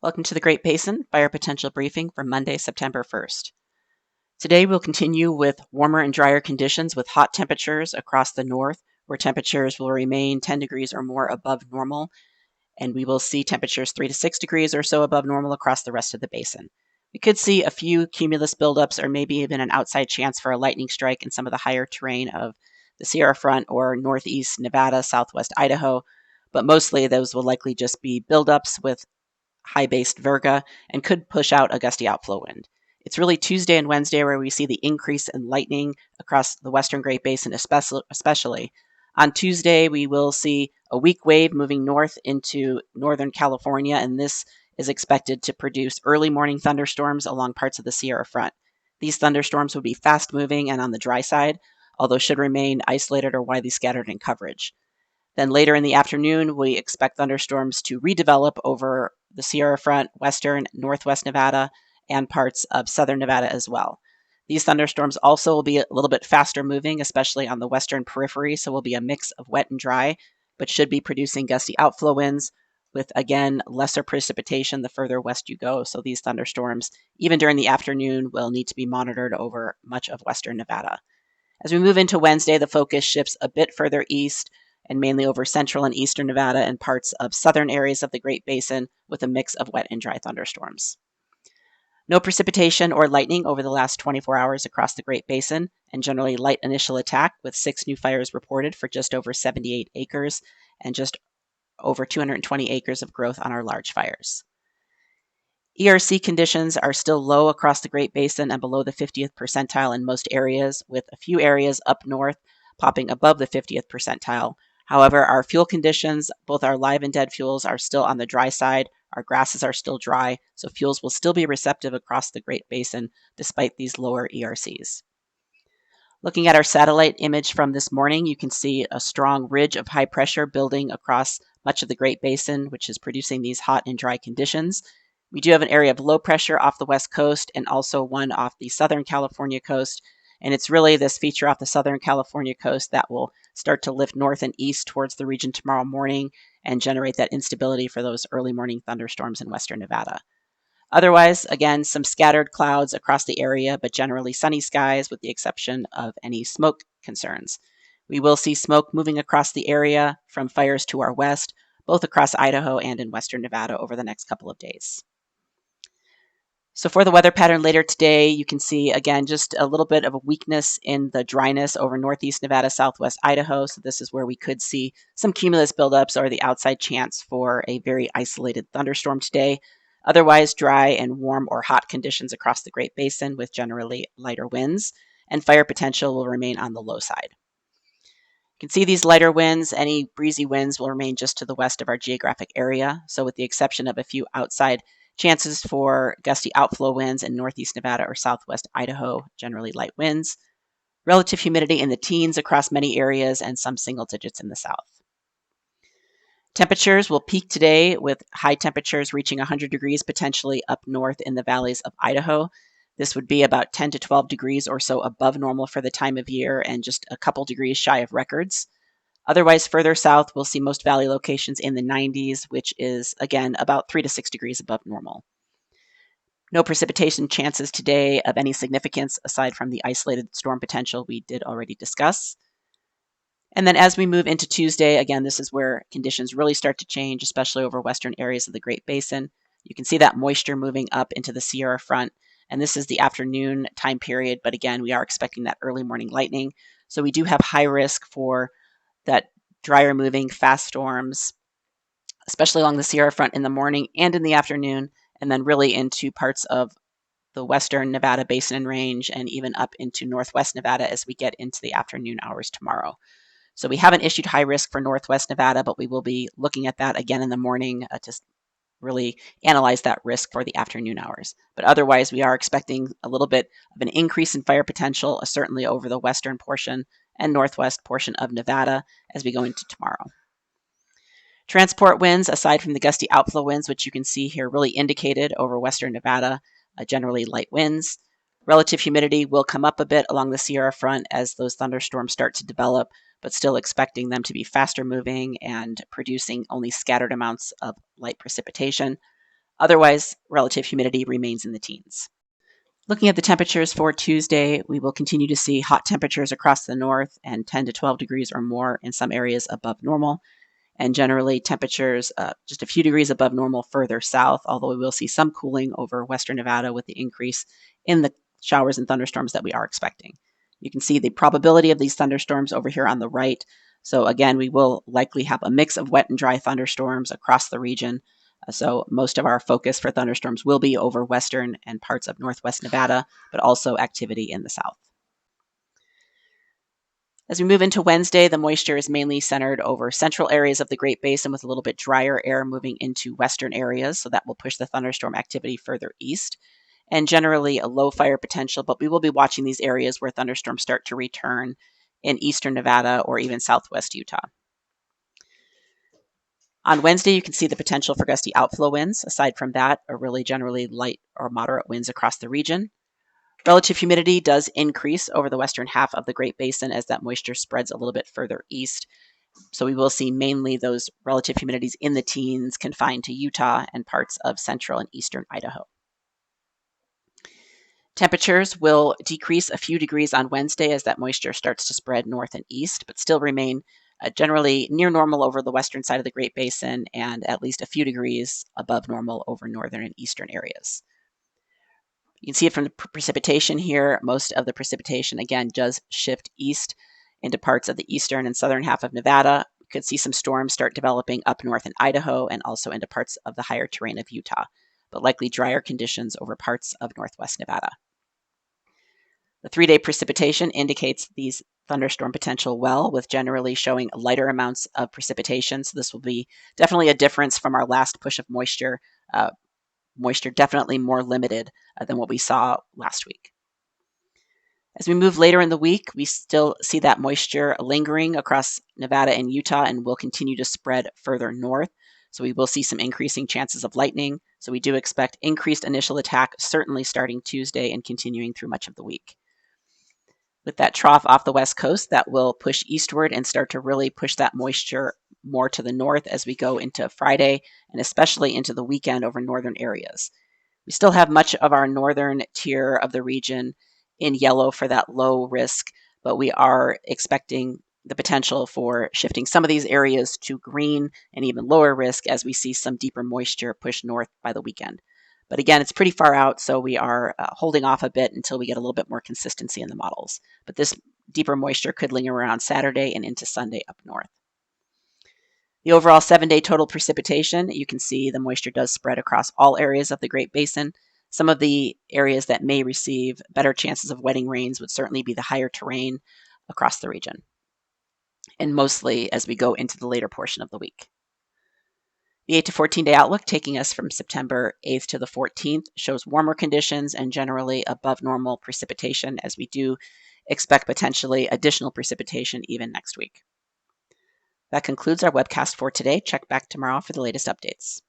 Welcome to the Great Basin Fire Potential Briefing for Monday, September 1st. Today we'll continue with warmer and drier conditions with hot temperatures across the north, where temperatures will remain 10 degrees or more above normal, and we will see temperatures 3 to 6 degrees or so above normal across the rest of the basin. We could see a few cumulus buildups or maybe even an outside chance for a lightning strike in some of the higher terrain of the Sierra Front or northeast Nevada, southwest Idaho, but mostly those will likely just be buildups with high-based virga and could push out a gusty outflow wind. It's really Tuesday and Wednesday where we see the increase in lightning across the western Great Basin especially. On Tuesday, we will see a weak wave moving north into northern California, and this is expected to produce early morning thunderstorms along parts of the Sierra Front. These thunderstorms would be fast-moving and on the dry side, although should remain isolated or widely scattered in coverage. Then later in the afternoon, we expect thunderstorms to redevelop over the Sierra Front, western, northwest Nevada, and parts of southern Nevada as well. These thunderstorms also will be a little bit faster moving, especially on the western periphery, so will be a mix of wet and dry, but should be producing gusty outflow winds with, again, lesser precipitation the further west you go. So these thunderstorms, even during the afternoon, will need to be monitored over much of western Nevada. As we move into Wednesday, the focus shifts a bit further east and mainly over central and eastern Nevada and parts of southern areas of the Great Basin with a mix of wet and dry thunderstorms. No precipitation or lightning over the last 24 hours across the Great Basin, and generally light initial attack with 6 new fires reported for just over 78 acres and just over 220 acres of growth on our large fires. ERC conditions are still low across the Great Basin and below the 50th percentile in most areas, with a few areas up north popping above the 50th percentile. However, our fuel conditions, both our live and dead fuels, are still on the dry side. Our grasses are still dry, so fuels will still be receptive across the Great Basin despite these lower ERCs. Looking at our satellite image from this morning, you can see a strong ridge of high pressure building across much of the Great Basin, which is producing these hot and dry conditions. We do have an area of low pressure off the west coast and also one off the southern California coast. And it's really this feature off the southern California coast that will start to lift north and east towards the region tomorrow morning and generate that instability for those early morning thunderstorms in western Nevada. Otherwise, again, some scattered clouds across the area, but generally sunny skies with the exception of any smoke concerns. We will see smoke moving across the area from fires to our west, both across Idaho and in western Nevada over the next couple of days. So for the weather pattern later today, you can see, again, just a little bit of a weakness in the dryness over northeast Nevada, southwest Idaho. So this is where we could see some cumulus buildups or the outside chance for a very isolated thunderstorm today. Otherwise, dry and warm or hot conditions across the Great Basin with generally lighter winds, and fire potential will remain on the low side. You can see these lighter winds. Any breezy winds will remain just to the west of our geographic area. So with the exception of a few outside chances for gusty outflow winds in northeast Nevada or southwest Idaho, generally light winds. Relative humidity in the teens across many areas and some single digits in the south. Temperatures will peak today with high temperatures reaching 100 degrees potentially up north in the valleys of Idaho. This would be about 10 to 12 degrees or so above normal for the time of year and just a couple degrees shy of records. Otherwise, further south, we'll see most valley locations in the 90s, which is, again, about 3 to 6 degrees above normal. No precipitation chances today of any significance aside from the isolated storm potential we did already discuss. And then as we move into Tuesday, again, this is where conditions really start to change, especially over western areas of the Great Basin. You can see that moisture moving up into the Sierra Front, and this is the afternoon time period, but again, we are expecting that early morning lightning. So we do have high risk for that drier moving fast storms, especially along the Sierra Front in the morning and in the afternoon, and then really into parts of the western Nevada Basin and Range and even up into northwest Nevada as we get into the afternoon hours tomorrow. So we haven't issued high risk for northwest Nevada, but we will be looking at that again in the morning to really analyze that risk for the afternoon hours. But otherwise, we are expecting a little bit of an increase in fire potential, certainly over the western portion and northwest portion of Nevada as we go into tomorrow. Transport winds, aside from the gusty outflow winds, which you can see here really indicated over western Nevada, generally light winds. Relative humidity will come up a bit along the Sierra Front as those thunderstorms start to develop, but still expecting them to be faster moving and producing only scattered amounts of light precipitation. Otherwise, relative humidity remains in the teens. Looking at the temperatures for Tuesday, we will continue to see hot temperatures across the north and 10 to 12 degrees or more in some areas above normal, and generally temperatures just a few degrees above normal further south, although we will see some cooling over western Nevada with the increase in the showers and thunderstorms that we are expecting. You can see the probability of these thunderstorms over here on the right. So again, we will likely have a mix of wet and dry thunderstorms across the region. So most of our focus for thunderstorms will be over western and parts of northwest Nevada, but also activity in the south. As we move into Wednesday, the moisture is mainly centered over central areas of the Great Basin with a little bit drier air moving into western areas, so that will push the thunderstorm activity further east. And generally a low fire potential, but we will be watching these areas where thunderstorms start to return in eastern Nevada or even southwest Utah. On Wednesday, you can see the potential for gusty outflow winds. Aside from that, are really generally light or moderate winds across the region. Relative humidity does increase over the western half of the Great Basin as that moisture spreads a little bit further east. So we will see mainly those relative humidities in the teens confined to Utah and parts of central and eastern Idaho. Temperatures will decrease a few degrees on Wednesday as that moisture starts to spread north and east, but still remain generally near normal over the western side of the Great Basin and at least a few degrees above normal over northern and eastern areas. You can see it from the precipitation here. Most of the precipitation, again, does shift east into parts of the eastern and southern half of Nevada. We could see some storms start developing up north in Idaho and also into parts of the higher terrain of Utah, but likely drier conditions over parts of northwest Nevada. The 3-day precipitation indicates these thunderstorm potential well, with generally showing lighter amounts of precipitation. So this will be definitely a difference from our last push of moisture. Moisture definitely more limited than what we saw last week. As we move later in the week, we still see that moisture lingering across Nevada and Utah and will continue to spread further north. So we will see some increasing chances of lightning. So we do expect increased initial attack, certainly starting Tuesday and continuing through much of the week. With that trough off the west coast, that will push eastward and start to really push that moisture more to the north as we go into Friday and especially into the weekend over northern areas. We still have much of our northern tier of the region in yellow for that low risk, but we are expecting the potential for shifting some of these areas to green and even lower risk as we see some deeper moisture push north by the weekend. But again, it's pretty far out, so we are holding off a bit until we get a little bit more consistency in the models. But this deeper moisture could linger around Saturday and into Sunday up north. The overall 7-day total precipitation, you can see the moisture does spread across all areas of the Great Basin. Some of the areas that may receive better chances of wetting rains would certainly be the higher terrain across the region, and mostly as we go into the later portion of the week. The 8 to 14-day outlook, taking us from September 8th to the 14th, shows warmer conditions and generally above normal precipitation, as we do expect potentially additional precipitation even next week. That concludes our webcast for today. Check back tomorrow for the latest updates.